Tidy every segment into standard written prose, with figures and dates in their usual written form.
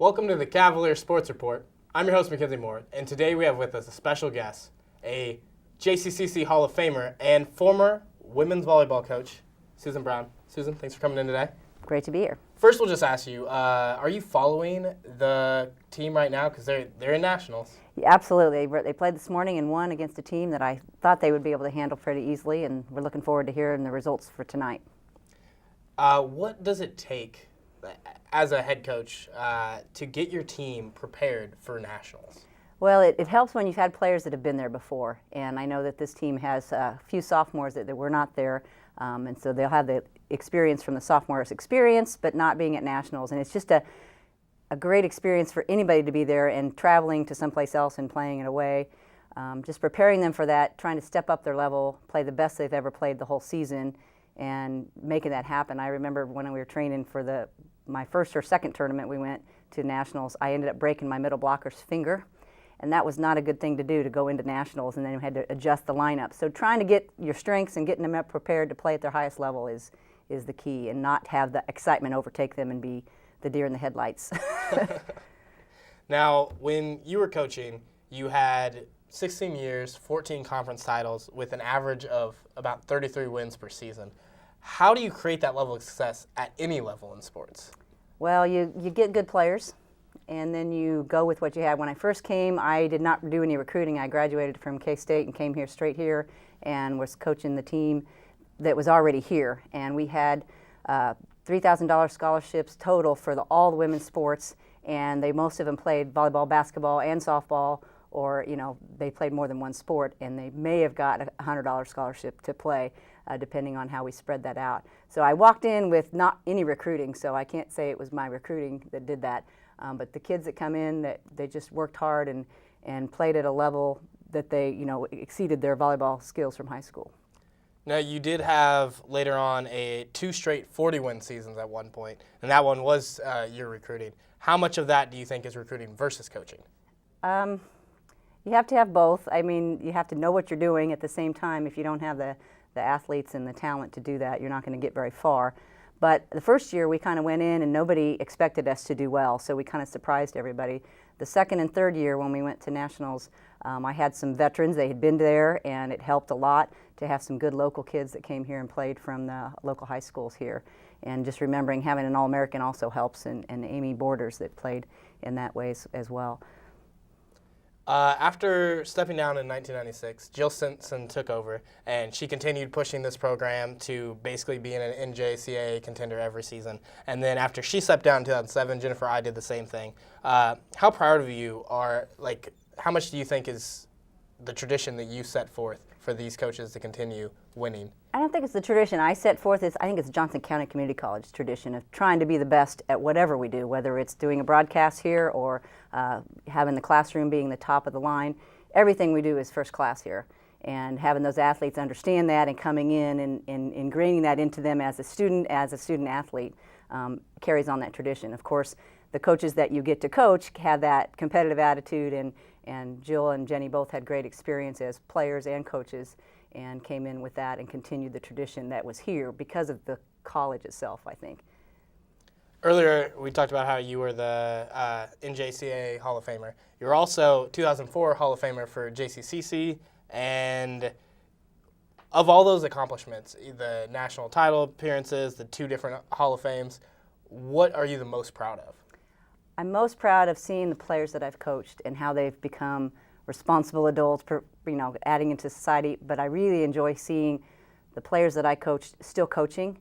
Welcome to the Cavalier Sports Report. I'm your host, Mackenzie Moore, and today we have with us a special guest, a JCCC Hall of Famer and former women's volleyball coach, Susan Brown. Susan, thanks for coming in today. Great to be here. First, we'll just ask you, are you following the team right now? Because they're in nationals. Yeah, absolutely. They played this morning and won against a team that I thought they would be able to handle pretty easily, and we're looking forward to hearing the results for tonight. What does it take as a head coach to get your team prepared for nationals? Well, it helps when you've had players that have been there before, and I know that this team has a few sophomores that were not there, and so they'll have the experience from the sophomores' experience, but not being at nationals. And it's just a great experience for anybody to be there and traveling to someplace else and playing it away. Just preparing them for that, trying to step up their level, play the best they've ever played the whole season, and making that happen. I remember when we were training for my first or second tournament we went to nationals, I ended up breaking my middle blocker's finger. And that was not a good thing to do, to go into nationals, and then you had to adjust the lineup. So trying to get your strengths and getting them up prepared to play at their highest level is the key, and not have the excitement overtake them and be the deer in the headlights. Now, when you were coaching, you had 16 years, 14 conference titles with an average of about 33 wins per season. How do you create that level of success at any level in sports? Well, you get good players, and then you go with what you have. When I first came, I did not do any recruiting. I graduated from K-State and came here straight here and was coaching the team that was already here. And we had $3,000 scholarships total for all the women's sports, and most of them played volleyball, basketball, and softball, or they played more than one sport, and they may have got a $100 scholarship to play, depending on how we spread that out. So I walked in with not any recruiting, so I can't say it was my recruiting that did that. But the kids that come in, they just worked hard and played at a level that they exceeded their volleyball skills from high school. Now, you did have later on two straight 40-win seasons at one point, and that one was your recruiting. How much of that do you think is recruiting versus coaching? You have to have both. I mean, you have to know what you're doing at the same time. If you don't have the athletes and the talent to do that, you're not going to get very far. But the first year, we kind of went in and nobody expected us to do well, so we kind of surprised everybody. The second and third year when we went to nationals, I had some veterans. They had been there, and it helped a lot to have some good local kids that came here and played from the local high schools here. And just remembering having an All-American also helps, and Amy Borders that played in that way as well. After stepping down in 1996, Jill Simpson took over, and she continued pushing this program to basically being an NJCAA contender every season. And then after she stepped down in 2007, Jennifer I did the same thing. How proud of you how much do you think is the tradition that you set forth for these coaches to continue winning? I don't think it's the tradition I set forth. I think it's Johnson County Community College tradition of trying to be the best at whatever we do, whether it's doing a broadcast here or having the classroom being the top of the line. Everything we do is first class here. And having those athletes understand that and coming in and ingraining that into them as a student athlete carries on that tradition. Of course, the coaches that you get to coach have that competitive attitude, and Jill and Jenny both had great experience as players and coaches, and came in with that and continued the tradition that was here because of the college itself, I think. Earlier, we talked about how you were the NJCAA Hall of Famer. You're also 2004 Hall of Famer for JCCC, and of all those accomplishments, the national title appearances, the two different Hall of Fames, what are you the most proud of? I'm most proud of seeing the players that I've coached and how they've become responsible adults, adding into society. But I really enjoy seeing the players that I coached still coaching,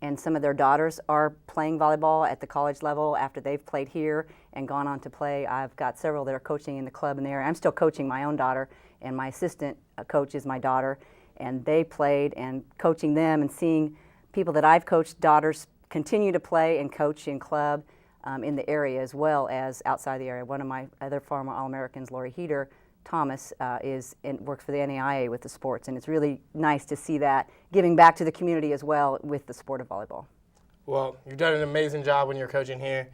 and some of their daughters are playing volleyball at the college level after they've played here and gone on to play. I've got several that are coaching in the club in the area. I'm still coaching my own daughter, and my assistant coach is my daughter, and they played, and coaching them and seeing people that I've coached, daughters, continue to play and coach in club in the area as well as outside the area. One of my other former All-Americans, Lori Heater Thomas, works for the NAIA with the sports, and it's really nice to see that giving back to the community as well with the sport of volleyball. Well, you've done an amazing job when you're coaching here.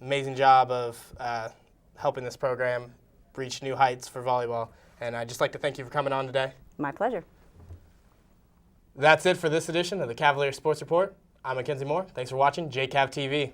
Amazing job of helping this program reach new heights for volleyball, and I'd just like to thank you for coming on today. My pleasure. That's it for this edition of the Cavalier Sports Report. I'm Mackenzie Moore. Thanks for watching JCAV TV.